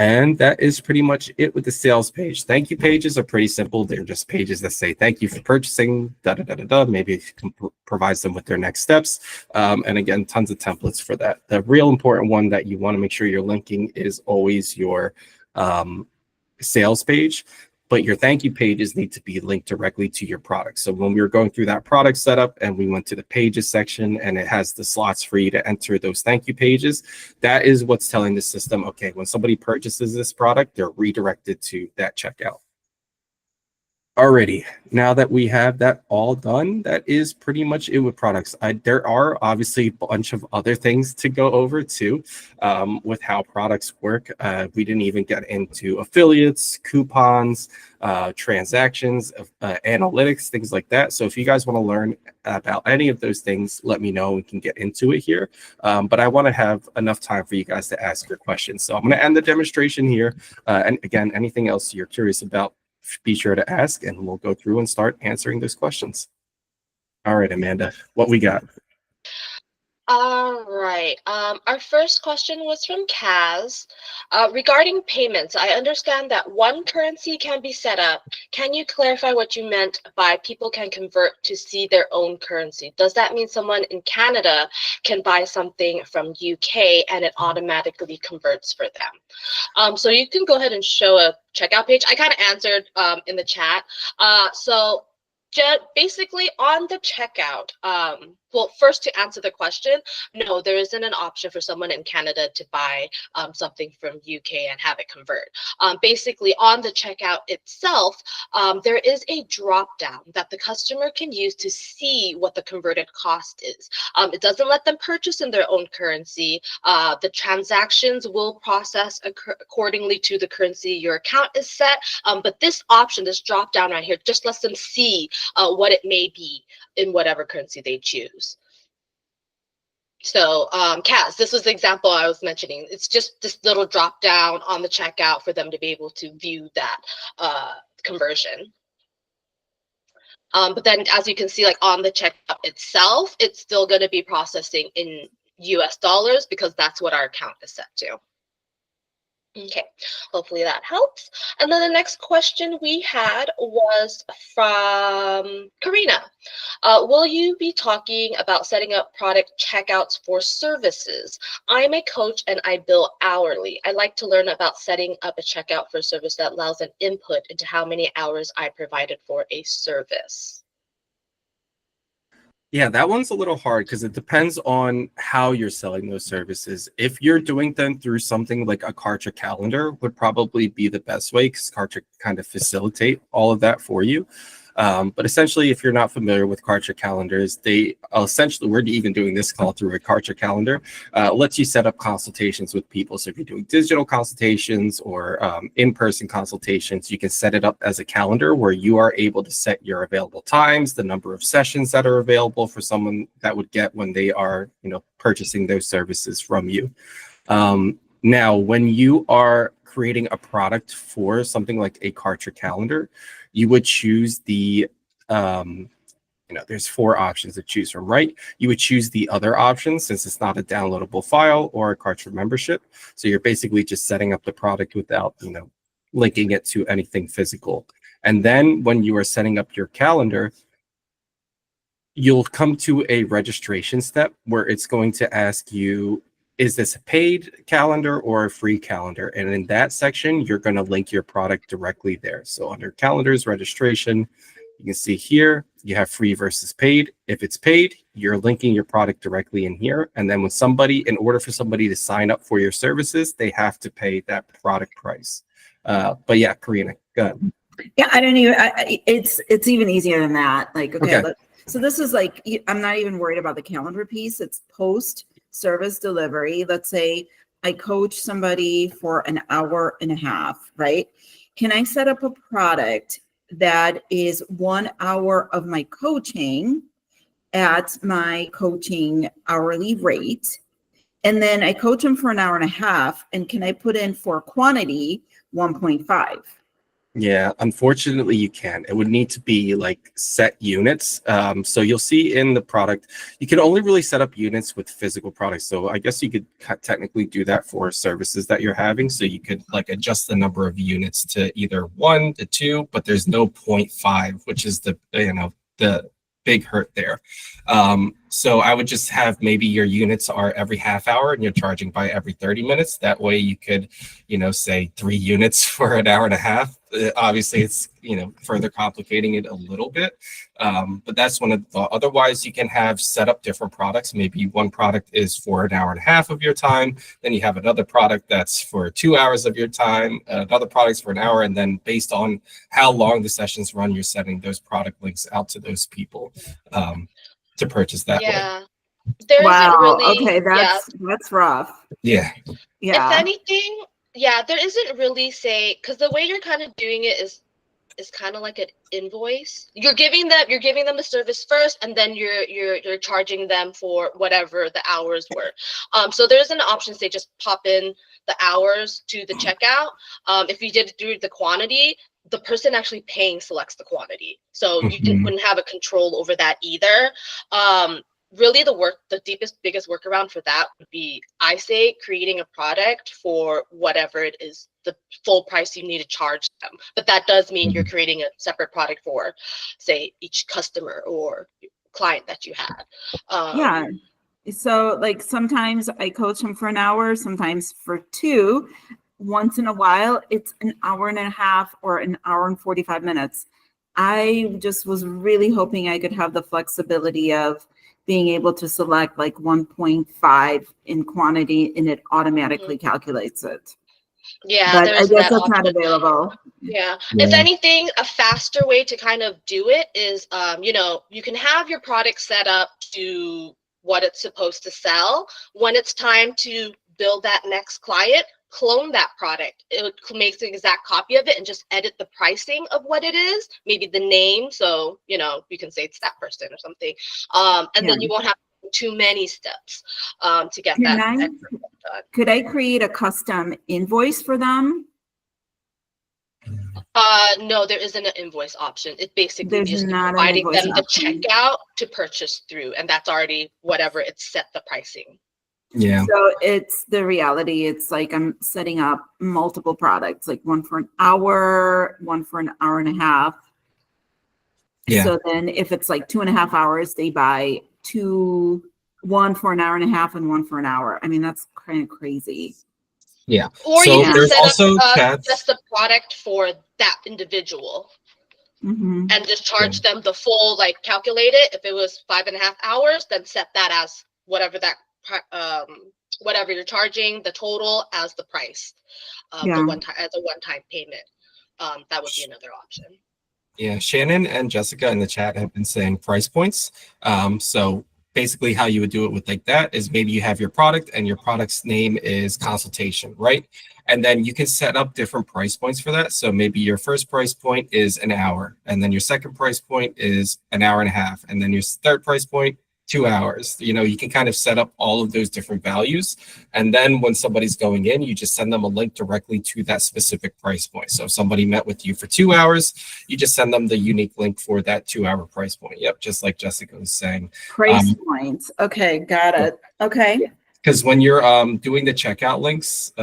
And that is pretty much it with the sales page. Thank you pages are pretty simple. They're just pages that say, thank you for purchasing, Maybe you can provide them with their next steps. And again, tons of templates for that. The real important one that you want to make sure you're linking is always your sales page. But your thank you pages need to be linked directly to your product. So when we were going through that product setup and we went to the pages section and it has the slots for you to enter those thank you pages, that is what's telling the system, okay, when somebody purchases this product, they're redirected to that checkout. Alrighty, now that we have that all done, that is pretty much it with products. There are obviously a bunch of other things to go over too with how products work. We didn't even get into affiliates, coupons, transactions, analytics, things like that. So if you guys want to learn about any of those things, let me know. We can get into it here. But I want to have enough time for you guys to ask your questions. So I'm going to end the demonstration here. And again, anything else you're curious about, be sure to ask and we'll go through and start answering those questions. All right, Amanda, what we got? All right. Our first question was from Kaz. Regarding payments, I understand that one currency can be set up. Can you clarify what you meant by people can convert to see their own currency? Does that mean someone in Canada can buy something from UK and it automatically converts for them? So you can go ahead and show a checkout page. I kind of answered in the chat. So basically on the checkout, well, first to answer the question, no, there isn't an option for someone in Canada to buy something from UK and have it convert. Basically on the checkout itself, there is a drop down that the customer can use to see what the converted cost is. It doesn't let them purchase in their own currency. The transactions will process accordingly to the currency your account is set. But this option, this drop down right here, just lets them see what it may be in whatever currency they choose. So Kaz, this was the example I was mentioning. It's just this little drop down on the checkout for them to be able to view that conversion. But then as you can see, like on the checkout itself, it's still going to be processing in US dollars because that's what our account is set to. Okay, hopefully that helps. And then the next question we had was from Karina. Will you be talking about setting up product checkouts for services? I'm a coach and I bill hourly. I'd like to learn about setting up a checkout for a service that allows an input into how many hours I provided for a service. Yeah, that one's a little hard because it depends on how you're selling those services. If you're doing them through something like a Kartra calendar would probably be the best way because Kartra kind of facilitate all of that for you. But essentially, if you're not familiar with Kartra calendars, they essentially, we're even doing this call through a Kartra calendar, lets you set up consultations with people. So if you're doing digital consultations or in-person consultations, you can set it up as a calendar where you are able to set your available times, the number of sessions that are available for someone that would get when they are, purchasing those services from you. Now, when you are creating a product for something like a Kartra calendar, you would choose the, there's 4 options to choose from, right? You would choose the other option since it's not a downloadable file or a Kartra membership. So you're basically just setting up the product without, linking it to anything physical. And then when you are setting up your calendar, you'll come to a registration step where it's going to ask you, is this a paid calendar or a free calendar? And in that section, you're going to link your product directly there. So under calendars, registration, you can see here, you have free versus paid. If it's paid, you're linking your product directly in here. And then in order for somebody to sign up for your services, they have to pay that product price. But yeah, Karina, go ahead. Yeah, I don't even, it's even easier than that. Like, okay. So this is like, I'm not even worried about the calendar piece. It's post service delivery. Let's say I coach somebody for an hour and a half, right? Can I set up a product that is 1 hour of my coaching at my coaching hourly rate? And then I coach them for an hour and a half. And can I put in for quantity 1.5? Yeah, unfortunately you can. It would need to be like set units. So you'll see in the product, you can only really set up units with physical products. So I guess you could technically do that for services that you're having. So you could like adjust the number of units to either 1 to 2, but there's no 0.5, which is the big hurt there. So I would just have maybe your units are every half hour and you're charging by every 30 minutes. That way you could, say 3 units for an hour and a half. Obviously it's, further complicating it a little bit. But that's one of the thoughts. Otherwise you can have set up different products. Maybe one product is for an hour and a half of your time. Then you have another product that's for 2 hours of your time. Another product's for an hour. And then based on how long the sessions run, you're sending those product links out to those people to purchase that way. There isn't really, okay, that's rough. Yeah. If anything, there isn't really because the way you're kind of doing it is kind of like an invoice. You're giving them the service first, and then you're charging them for whatever the hours were. So there isn't an option to say just pop in the hours to the checkout. If you did do the quantity, the person actually paying selects the quantity. So you wouldn't have a control over that either. really the biggest workaround for that would be, I say, creating a product for whatever it is, the full price you need to charge them. But that does mean you're creating a separate product for, say, each customer or client that you had. Yeah. So like sometimes I coach them for an hour, sometimes for 2. Once in a while, it's an hour and a half or an hour and 45 minutes. I just was really hoping I could have the flexibility of being able to select like 1.5 in quantity and it automatically calculates it. Yeah, But I there's guess that that's not option. available. Yeah. If anything, a faster way to kind of do it is, you can have your product set up to what it's supposed to sell. When it's time to build that next client, clone that product. It makes an exact copy of it and just edit the pricing of what it is, maybe the name. So, you can say it's that person or something. And then you won't have too many steps to get that done. Could I create a custom invoice for them? No, there isn't an invoice option. It basically There's just not an providing invoice them the option. checkout to purchase through, and that's already whatever it's set the pricing. Yeah. So it's the reality. It's like I'm setting up multiple products, like one for an hour, one for an hour and a half. Yeah. So then if it's like 2.5 hours, they buy one for an hour and a half and one for an hour. I mean, that's kind of crazy. Yeah. Or so you can there's set also up just the product for that individual. Mm-hmm. And just charge them the full, like calculate it. If it was 5.5 hours, then set that as whatever whatever you're charging, the total as the price, the one-time payment. That would be another option. Yeah, Shannon and Jessica in the chat have been saying price points. So basically how you would do it with like that is maybe you have your product and your product's name is consultation, right? And then you can set up different price points for that. So maybe your first price point is an hour, and then your second price point is an hour and a half, and then your third price point, 2 hours. You can kind of set up all of those different values. And then when somebody's going in, you just send them a link directly to that specific price point. So if somebody met with you for 2 hours, you just send them the unique link for that 2-hour price point. Yep, just like Jessica was saying. Price points. Okay, got it. Okay. Because when you're doing the checkout links,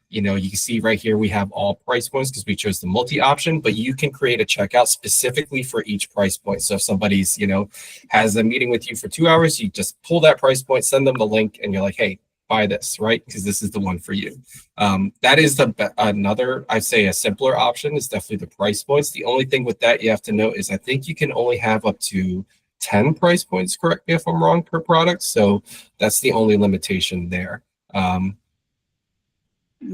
you can see right here we have all price points because we chose the multi option, but you can create a checkout specifically for each price point. So if somebody's, has a meeting with you for 2 hours, you just pull that price point, send them the link, and you're like, hey, buy this, right? Because this is the one for you. That is another, I'd say a simpler option is definitely the price points. The only thing with that you have to note is I think you can only have up to 10 price points, correct me if I'm wrong, per product. So that's the only limitation there.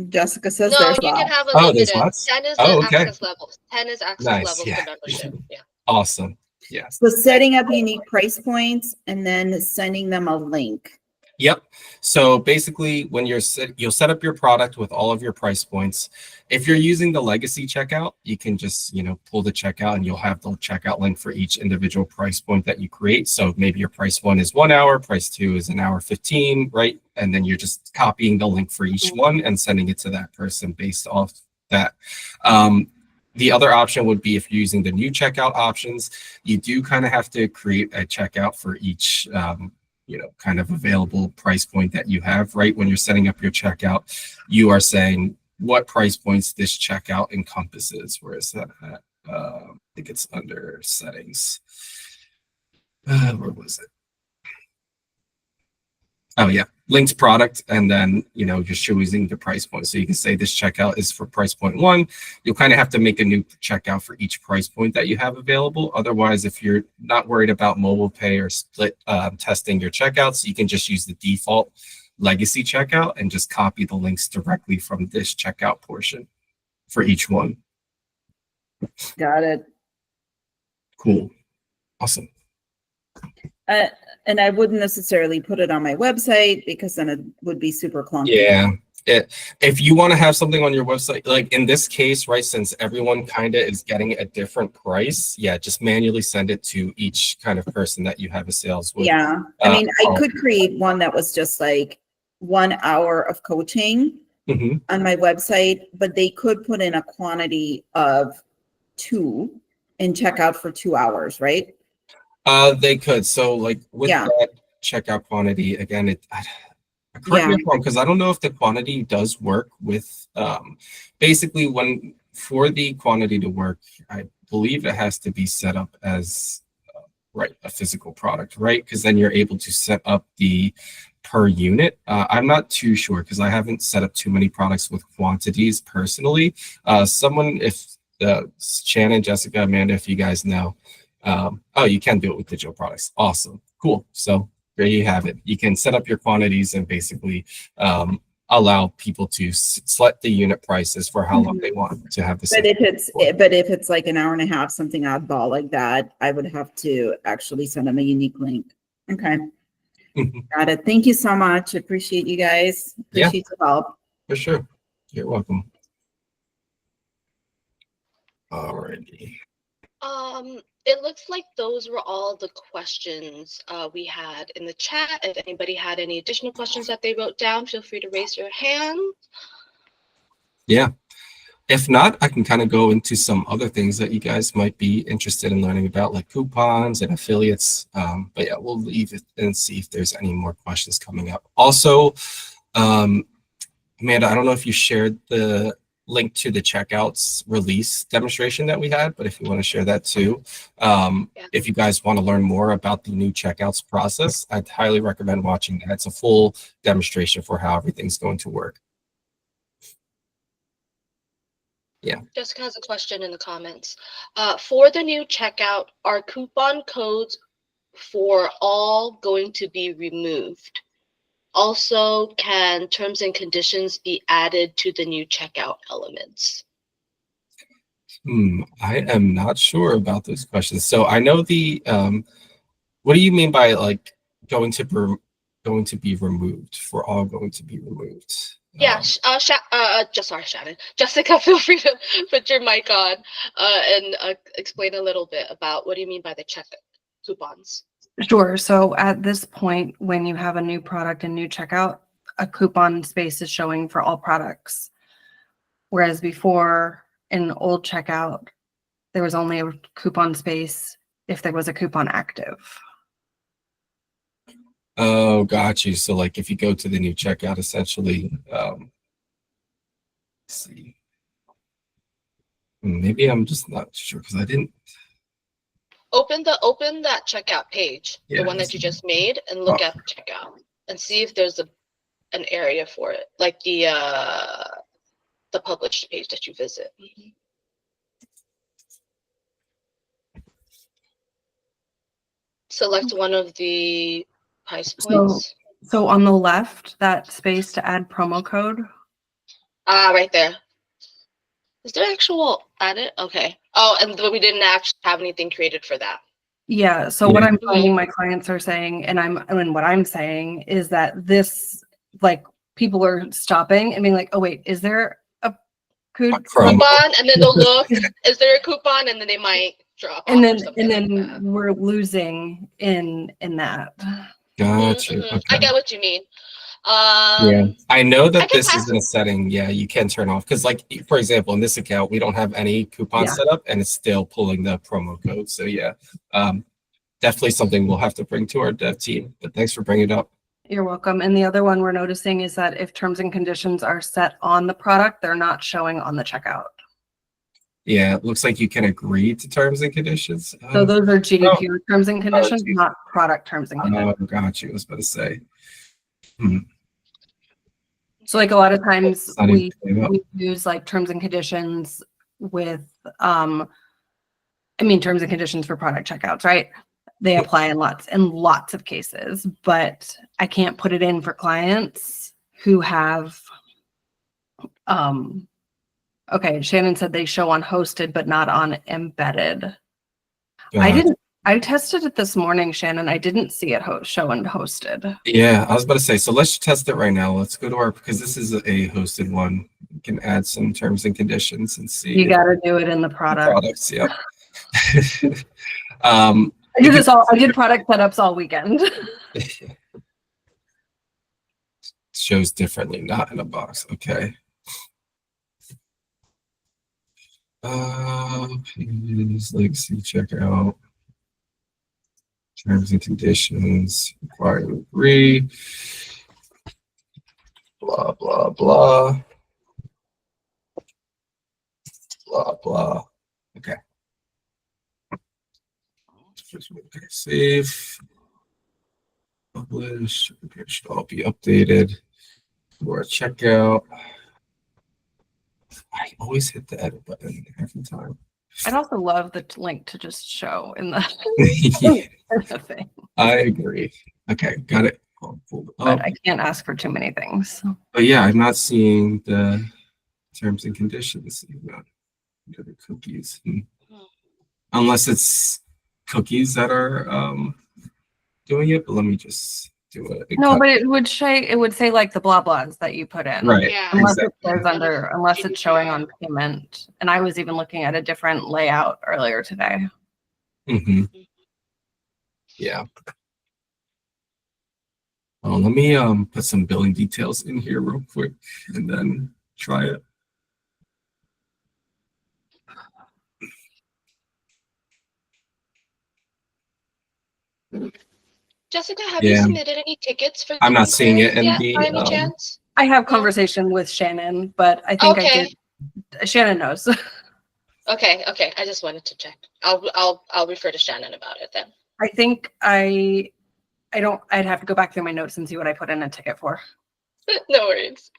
Jessica says no, there's you lots. can have a limited. There's lots? 10 is Oh, the okay. access levels. 10 is access levels to membership. Yeah. Awesome. Yeah. So setting up unique price points and then sending them a link. Yep. So basically, when you'll set up your product with all of your price points. If you're using the legacy checkout, you can just pull the checkout, and you'll have the checkout link for each individual price point that you create. So maybe your price 1 is 1 hour, price 2 is an hour 15, right? And then you're just copying the link for each one and sending it to that person based off that. The other option would be if you're using the new checkout options, you do kind of have to create a checkout for each kind of available price point that you have, right? When you're setting up your checkout, you are saying what price points this checkout encompasses. Where is that at? I think it's under settings. Where was it? Oh yeah, linked product, and then you're choosing the price point. So you can say this checkout is for price point 1. You'll kind of have to make a new checkout for each price point that you have available. Otherwise, if you're not worried about mobile pay or split testing your checkouts, you can just use the default legacy checkout and just copy the links directly from this checkout portion for each one. Got it. Cool. Awesome. And I wouldn't necessarily put it on my website because then it would be super clunky. Yeah. If you want to have something on your website, like in this case, right, since everyone kind of is getting a different price, just manually send it to each kind of person that you have a sales with. Yeah. I mean, I could create one that was just like 1 hour of coaching on my website, but they could put in a quantity of 2 and check out for 2 hours, right? They could. So like with that, checkout quantity, again, correct me if I'm wrong, because I don't know if the quantity does work with, basically for the quantity to work, I believe it has to be set up as, right, a physical product, right? Because then you're able to set up the per unit. I'm not too sure because I haven't set up too many products with quantities personally. If Shannon, Jessica, Amanda, if you guys know, oh, you can do it with digital products. Awesome, cool. So there you have it. You can set up your quantities and basically allow people to select the unit prices for how long they want to have this. But if it's like an hour and a half, something oddball like that, I would have to actually send them a unique link. Okay. Got it. Thank you so much. Appreciate you guys. Appreciate the help. For sure. You're welcome. Alrighty. It looks like those were all the questions we had in the chat. If anybody had any additional questions that they wrote down, feel free to raise your hand. Yeah. If not, I can kind of go into some other things that you guys might be interested in learning about, like coupons and affiliates. But yeah, we'll leave it and see if there's any more questions coming up. Also, Amanda, I don't know if you shared the link to the checkouts release demonstration that we had, but if you want to share that too, if you guys want to learn more about the new checkouts process, I'd highly recommend watching that. It's a full demonstration for how everything's going to work. Yeah. Jessica has a question in the comments. For the new checkout, are coupon codes for all going to be removed? Also, can terms and conditions be added to the new checkout elements? I am not sure about those questions. So I know what do you mean by like going to be removed, for all going to be removed? Yeah, sorry, Shannon. Jessica, feel free to put your mic on and explain a little bit about what do you mean by the check coupons? Sure. So at this point, when you have a new product and new checkout, a coupon space is showing for all products. Whereas before, in old checkout, there was only a coupon space if there was a coupon active. Oh, got you. So like if you go to the new checkout, essentially, let's see. Maybe I'm just not sure because I didn't. Open that checkout page, the one that you just made, and look at checkout and see if there's an area for it, like the published page that you visit. Select one of the price points. So on the left, that space to add promo code. Right there. Is there actual edit? Okay. Oh, and we didn't actually have anything created for that. Yeah. So what I'm finding my clients are saying, and what I'm saying is that this, like, people are stopping and being like, oh wait, is there a coupon? And then they'll look, is there a coupon? And then they might drop. And then we're losing in that. Gotcha. Okay. Okay. I get what you mean. Yeah, I know that this is in a setting. Yeah, you can turn off because, like, for example, in this account, we don't have any coupon set up, and it's still pulling the promo code. So yeah, definitely something we'll have to bring to our dev team. But thanks for bringing it up. You're welcome. And the other one we're noticing is that if terms and conditions are set on the product, they're not showing on the checkout. Yeah, it looks like you can agree to terms and conditions. So those are GDPR terms and conditions, not product terms and conditions. Oh, got you. I was about to say. So like a lot of times we use like terms and conditions with, terms and conditions for product checkouts, right? They apply in lots of cases, but I can't put it in for clients who have, okay, Shannon said they show on hosted, but not on embedded. I tested it this morning, Shannon. I didn't see it show on hosted. Yeah, I was about to say, so let's test it right now. Let's go to because this is a hosted one. We can add some terms and conditions and see. You got to do it in the products. Yep. I did this all. I did product setups all weekend. Shows differently, not in a box. Okay. Please, legacy checkout. Terms and conditions, required to agree, blah, blah, blah, blah, blah. Okay. Okay, save, publish, okay, should all be updated for checkout. I always hit the edit button every time. I'd also love the link to just show in the, in the thing, I agree. Okay, got it. I'll pull it but up. I can't ask for too many things. But yeah, I'm not seeing the terms and conditions. The cookies, unless it's cookies that are doing it. But let me just do it. No, but it would say like the blah blahs that you put in. Right. Yeah. Unless Exactly. it says unless it's showing on payment. And I was even looking at a different layout earlier today. Mm-hmm. Yeah. Oh, let me put some billing details in here real quick and then try it. Jessica, have you submitted any tickets for I'm not seeing it in yet, the by any chance? I have conversation with Shannon, but I think I did. Shannon knows. Okay. I just wanted to check. I'll refer to Shannon about it then. I think I'd have to go back through my notes and see what I put in a ticket for. No worries.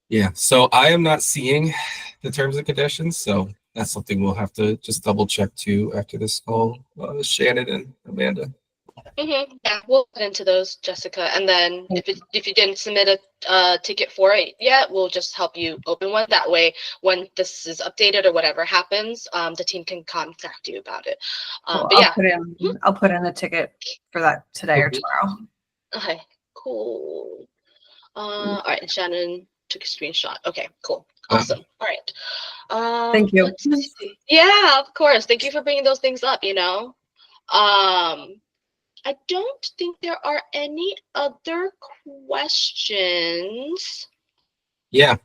Yeah, so I am not seeing the terms and conditions, so that's something we'll have to just double check too after this call, Shannon and Amanda. Yeah, we'll get into those, Jessica, and then if you didn't submit a ticket for it yet, we'll just help you open one. That way, when this is updated or whatever happens, the team can contact you about it. Cool. But yeah, I'll put in a ticket for that today or tomorrow. okay, cool. All right, and Shannon took a screenshot. Okay, cool, awesome. All right. Thank you. Let's see. Yeah, of course. Thank you for bringing those things up. I don't think there are any other questions. Yeah,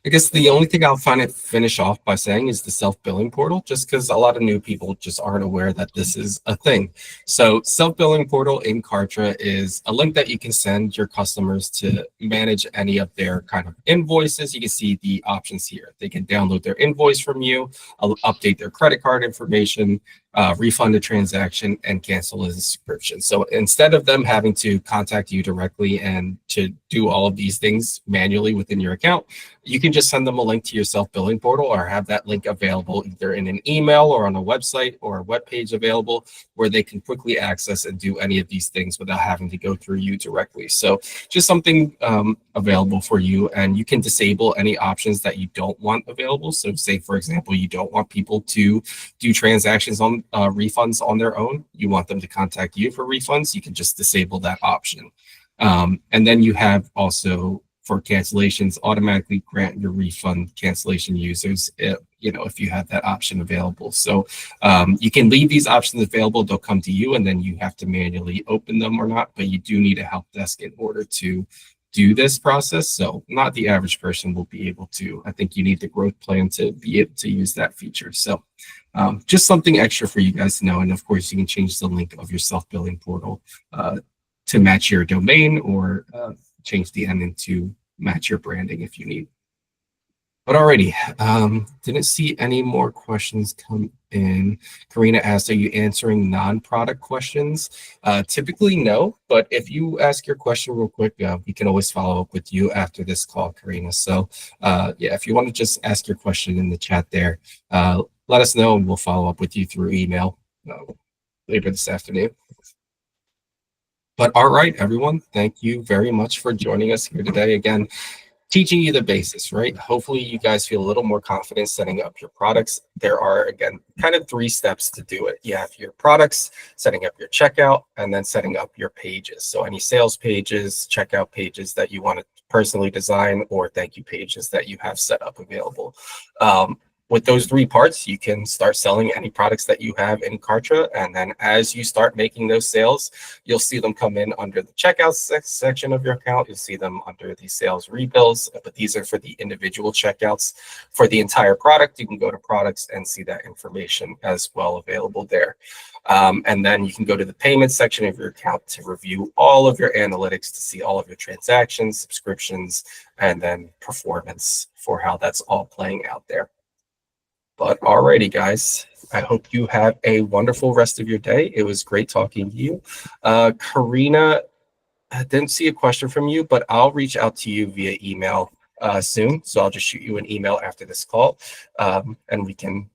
I guess the only thing I'll finish off by saying is the self-billing portal, just because a lot of new people just aren't aware that this is a thing. So self-billing portal in Kartra is a link that you can send your customers to manage any of their kind of invoices. You can see the options here. They can download their invoice from you, update their credit card information, refund a transaction, and cancel a subscription. So instead of them having to contact you directly and to do all of these things manually within your account, you can just send them a link to your self-billing portal or have that link available either in an email or on a website or a web page available where they can quickly access and do any of these things without having to go through you directly. So just something available for you, and you can disable any options that you don't want available. So say, for example, you don't want people to do transactions on refunds on their own. You want them to contact you for refunds. You can just disable that option. And then you have also for cancellations, automatically grant your refund cancellation users, if you have that option available. So you can leave these options available. They'll come to you and then you have to manually open them or not, but you do need a help desk in order to do this process. So not the average person will be able to. I think you need the growth plan to be able to use that feature. So just something extra for you guys to know. And of course, you can change the link of your self-billing portal to match your domain or change the ending to match your branding if you need. But alrighty, didn't see any more questions come in. Karina asked, are you answering non-product questions? Typically, no, but if you ask your question real quick, we can always follow up with you after this call, Karina. So yeah, if you want to just ask your question in the chat there, let us know and we'll follow up with you through email later this afternoon. But all right, everyone, thank you very much for joining us here today. Again, teaching you the basics, right? Hopefully you guys feel a little more confident setting up your products. There are, again, kind of 3 steps to do it. You have your products, setting up your checkout, and then setting up your pages. So any sales pages, checkout pages that you want to personally design, or thank you pages that you have set up available. with those three parts, you can start selling any products that you have in Kartra. And then as you start making those sales, you'll see them come in under the checkout section of your account. You'll see them under the sales rebills, but these are for the individual checkouts. For the entire product, you can go to products and see that information as well available there. And then you can go to the payment section of your account to review all of your analytics, to see all of your transactions, subscriptions, and then performance for how that's all playing out there. But alrighty, guys, I hope you have a wonderful rest of your day. It was great talking to you. Karina, I didn't see a question from you, but I'll reach out to you via email soon. So I'll just shoot you an email after this call, and we can,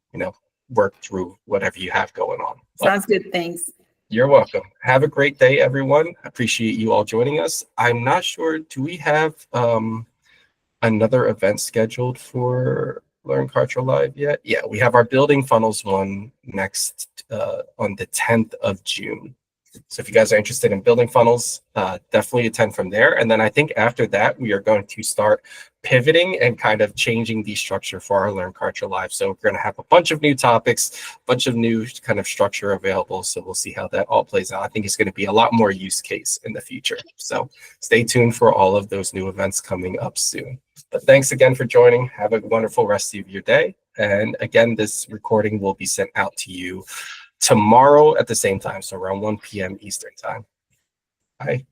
work through whatever you have going on. Sounds good. Thanks. You're welcome. Have a great day, everyone. Appreciate you all joining us. I'm not sure, do we have another event scheduled for Learn Kartra Live yet? Yeah, we have our Building Funnels one next on the 10th of June. So if you guys are interested in building funnels, definitely attend from there. And then I think after that, we are going to start pivoting and kind of changing the structure for our Learn Kartra Live. So we're going to have a bunch of new topics, a bunch of new kind of structure available. So we'll see how that all plays out. I think it's going to be a lot more use case in the future. So stay tuned for all of those new events coming up soon. But thanks again for joining. Have a wonderful rest of your day. And again, this recording will be sent out to you tomorrow at the same time, so around 1 p.m. Eastern time. Bye.